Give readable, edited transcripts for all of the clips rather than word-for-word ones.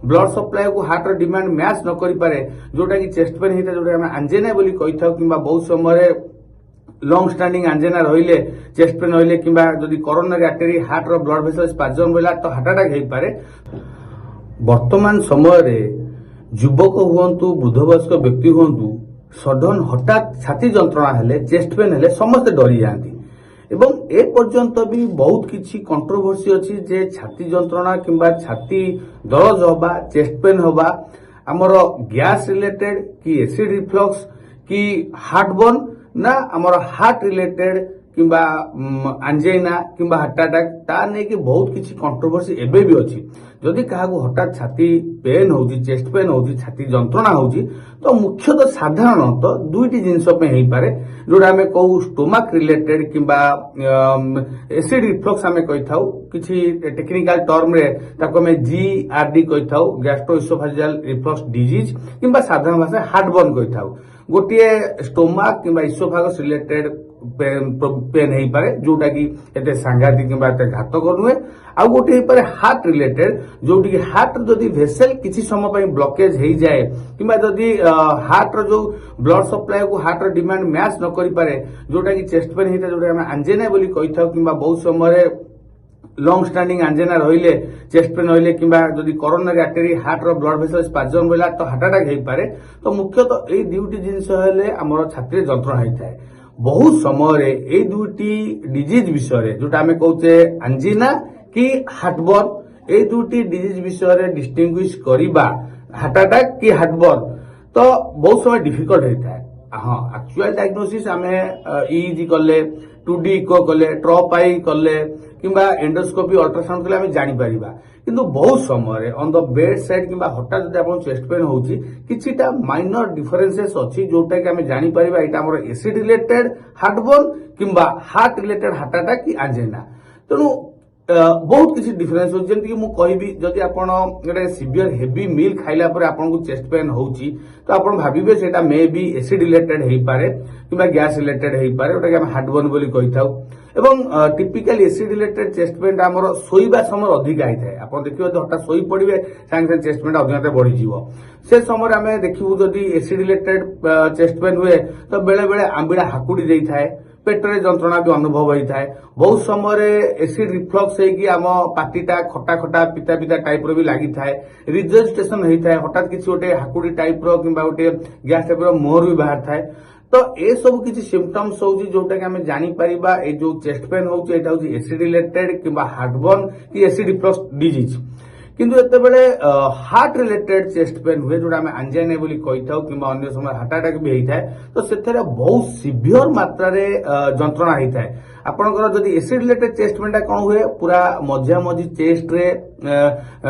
Blood supply को heart demand match न करि पारे जोटा कि चेस्ट पेन होता है जोटा आम आंजेना बोली कही था कि बहुत समय लंग स्टैंडिंग आंजेना रहिले चेस्ट पेन रहिले कि जदि कोरोनरी आर्टरी हार्ट रो ब्लड वेसल स्पाजम रहा तो हार्ट अटैक हो पारे। वर्तमान समय रे युवक हुंतु बुद्धवयस्क व्यक्ति हुंतु सडन हठात छाती जंत्रणा हेले चेस्ट पेन हेले समस्त डरी जाती एवं ए पर्यंत भी बहुत किछि कंट्रोवर्सी अछि जे छाती जंत्रणा किंबा छाती दरज होबा चेस्ट पेन होबा हमर गैस रिलेटेड कि एसिड रिफ्लक्स कि हार्टबर्न ना हमर हार्ट रिलेटेड किंबा आंजेना किंबा हार्ट अटैक ता नै कि बहुत किछि कंट्रोवर्सी एबे भी अछि। जदि काहाको हठात छाती पेन होउची चेस्ट पेन होउची छाती जंत्रणा होउची तो मुख्यतः साधारणतः दुईटी जिनिस पे हेई पारे जोडा हमें कहू स्टोमक रिलेटेड किंबा एसिड रिफ्लक्स हमें कहि थाउ किछि टेक्निकल टर्म रे ताको हमें जीआरडी कहि थाउ गैस्ट्रोइसोफेजियल रिफ्लक्स डिजीज किंबा साधारण भाषा हार्टबर्न कहि थाउ। गोटे स्टोमक किंबा इसोफागस रिलेटेड पेन हेई पारे जोटा कि एते सांघातिक किंबा एते घातक नुहे। आ गोटे हेई पारे हार्ट रिलेटेड जोटी कि हार्ट जदि वेसल किछि समय पई ब्लॉकेज हेई जाए किंबा जदि हार्ट रो जो ब्लड सप्लाई को हार्ट रो डिमांड मैच न करि पारे जोटा कि चेस्ट पेन हेता जोटा हम आंजेना बोली कहि थाउ किंबा बहुत समय लंग स्टैंडिंग आंजेना रहिले चेस्ट पेन रहिले कि जदि कोरोनरी आर्टरी हार्ट रो ब्लड वेसल स्पाजम रहा तो हार्ट अटैक हो पारे। तो मुख्यतः ये दुईटी जिनिस हेले हमर छाती जंत्रणा होता है। बहुत समय ये दुईटी डिजीज विषय जोटा आम कहचे आंजिना कि हार्टबर्न ये दुईटी डिजीज विषय डिस्टिंग्विश करवा हार्ट अटैक कि हार्टबर्न तो बहुत समय डिफिकल्ट होता है। हाँ एक्चुअल डायग्नोसिस आम ईईजी कले 2D इको कले ट्रपाई कले किंबा एंडोस्कोपी अल्ट्रासाउंड कले आम जानी परिबा किंतु बहुत समय ऑन द बेड साइड किंबा हठात जदि आपन चेस्ट पेन होउची किछिटा माइनर डिफरेंसेस अछि जोटा कि आम जानी परिबा एटा हमर एसिड रिलेटेड हार्टबर्न किंबा हार्ट रिलेटेड हार्ट अटैक कि आंजेना। तेणु बहुत किसी डिफरेंस होची जेंति कि मु कहबी जदि आपण गोटे सिवियर हेवी मील खाइला पर आपण को चेस्ट पेन होउची तो आपण भाबिबे सेटा मे बी एसिड रिलेटेड हेई पारे किंबा गैस रिलेटेड हेई पारे ओटा कि हम हार्टबर्न बोली कहि थाउ। एवं typical acid related chest pen हमर सोइबा समय अधिक आइ थाए। आपण देखिबे हटा सोई पड़िबे सांग सांग चेस्ट पेन अधिकते बढ़ी जीवो से समय आमे देखिबु जदि एसिड रिलेटेड चेस्ट पेन हुए तो बेले बेले आंबिडा हाकुडी देई थाए पेटरे जंत्रणा भी अनुभव होता है। बहुत समय एसिड रिफ्लक्स होगी आम पार्टीटा खटा खटा पिता पिता टाइप रो भी लगी थाए रिजस्टेशन होता है हठात किसी गोटे हाकुड़ी टाइप रो किंबा गोटे गैस टाइप रो मोहर भी बाहर थाए। तो ए सब किसी सिम्पटम्स होउची जोटा कि हमें जानी परिबा ए जो चेस्ट पेन होउची एटा होउची एसिड रिलेटेड किंबा हार्टबर्न कि एसिड रिफ्लक्स डिजीज। किंतु एतेबेले हार्ट रिलेटेड चेस्ट पेन हुए जोटा आम आंजेना बोली कही थाउ किंबा अन्य समय हार्ट अटैक भी होता है तो सेथरे बहुत सिवियर मात्रा रे जंत्रणा होता है। आपनकर जदि एसिड रिलेटेड चेस्ट पेन कौन हुए पूरा मझा मझी चेस्ट रे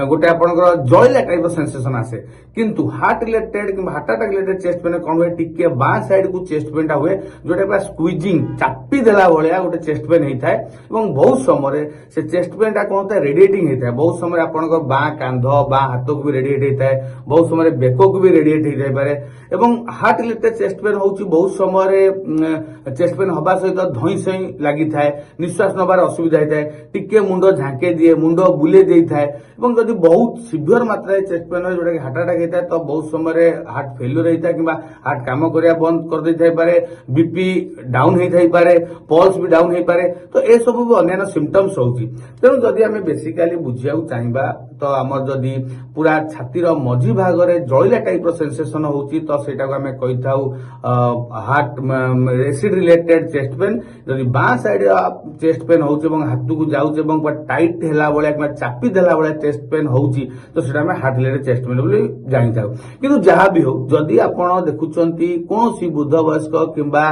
गोटे आपनकर जळिला टाइप सेंसेशन आसे किंतु हार्ट रिलेटेड किंबा heart attack related chest pain कौन हुए टिके बां साइड को चेस्ट पेन हुए जोटा पूरा स्क्वीजिंग चापी देला भलिया गोटे चेस्ट पेन होता है। एवं बहुत समय से चेस्ट पेन कौन होता है रेडिएटिंग होता है। बहुत समय आपनकर बां कांध बां हाथ को भी रेडिएट होता है बहुत समय बेक को भी रेडिएट हो जाए पारे। एवं हार्ट रिलेटेड चेस्ट पेन होउची बहुत समय चेस्ट पेन हवा सहित धई सई लगी थाए निश्वास नबार असुविधा होता है टिके मुंड झांके दिए मुंड बुले दे थाए। एवं जदि बहुत सिवियर मात्रा चेस्ट पेन हो जोटा कि हार्ट अटैक होता है तो बहुत समय हार्ट फेल्यूर होता है किंबा हार्ट काम करिया बंद कर दे थाई पारे बीपी डाउन हो थाई पारे पल्स भी डाउन हो पारे। तो ए सब भी अन्य सिम्पटम्स होउची। तेणु जदि आम बेसिकली बुझिया चाहिबा तो आमर जदि पूरा छातीर मझी भाग में जळिला टाइप सेंसेशन होउची तो सेटा को आम कहि थाउ heart acid related chest pain. जदि बां साइड चेस्ट पेन होउची एवं हाथ को जाउची एवं टाइट हैला बळे किंबा चापी देला बळे चेस्ट पेन होउची तो सेटा आम हार्ट रिलेटेड चेस्ट पेन बोली जानि थाउ। किंतु जहा भी हो जदि आपण देखुचंती कोनोसी बुद्ध वयस्क किंबा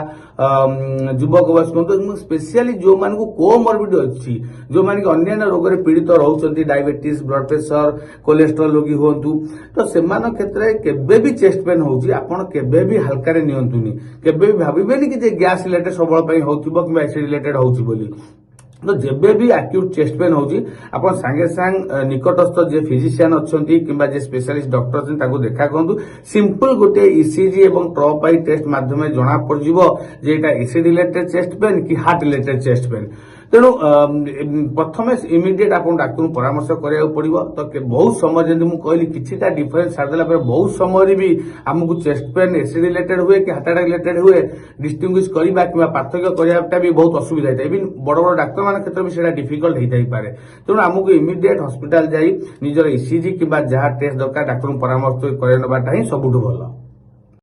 युवक वयस्क तो स्पेशली जो मान को कोमॉर्बिड अछि जो मान अन्य रोग रे पीड़ित रहउचंती डायबिटीज ब्लड प्रेशर कोलेस्ट्रॉल रोगी होंतु तो सेमान क्षेत्र केबे भी चेस्ट पेन होउची आपण केबे भी हल्का रे नियंतुनी केबे भी भाबिबेनी कि जे गैस रिलेटेड सबळ पई होउथिबो कि एसिड रिलेटेड होउची बोली। तो जेबे भी एक्यूट चेस्ट पेन होउची आपण संगे संग निकटस्थ जे फिजिशियन अछंती किंबा जे स्पेशलिस्ट डॉक्टर अछंती ताको देखा करंतु। सिंपल गोटे ईसीजी एवं ट्रपाई टेस्ट माध्यम जणा पड़जिवो जे एटा एसिड रिलेटेड चेस्ट पेन कि हार्ट रिलेटेड चेस्ट पेन। ତେଣୁ ପ୍ରଥମେ ଇମିଡିଏଟ୍ ଆପଣ ଡାକ୍ତରଙ୍କୁ ପରାମର୍ଶ କରିବାକୁ ପଡିବ। ତ ବହୁତ ସମୟ ଯେମିତି ମୁଁ କହିଲି କିଛିଟା ଡିଫରେନ୍ସ ଛାଡ଼ିଦେଲା ପରେ ବହୁତ ସମୟରେ ବି ଆମକୁ ଚେଷ୍ଟ ପେନ୍ ଏସିଡ୍ ରିଲେଟେଡ୍ ହୁଏ କି ହାର୍ଟ ଆଟାକ୍ ରିଲେଟେଡ୍ ହୁଏ ଡିଷ୍ଟିଂଗୁଇଶ କରିବା କିମ୍ବା ପାର୍ଥକ୍ୟ କରିବାଟା ବି ବହୁତ ଅସୁବିଧା ହେଇଥାଏ। ଇଭିନ୍ ବଡ ବଡ ଡାକ୍ତରମାନଙ୍କ କ୍ଷେତ୍ରରେ ବି ସେଇଟା ଡିଫିକଲ୍ଟ ହେଇଥାଇପାରେ। ତେଣୁ ଆମକୁ ଇମିଡିଏଟ୍ ହସ୍ପିଟାଲ ଯାଇ ନିଜର ଇସିଜି କିମ୍ବା ଯାହା ଟେଷ୍ଟ ଦରକାର ଡାକ୍ତରଙ୍କୁ ପରାମର୍ଶ କରାଇ ନେବାଟା ହିଁ ସବୁଠୁ ଭଲ।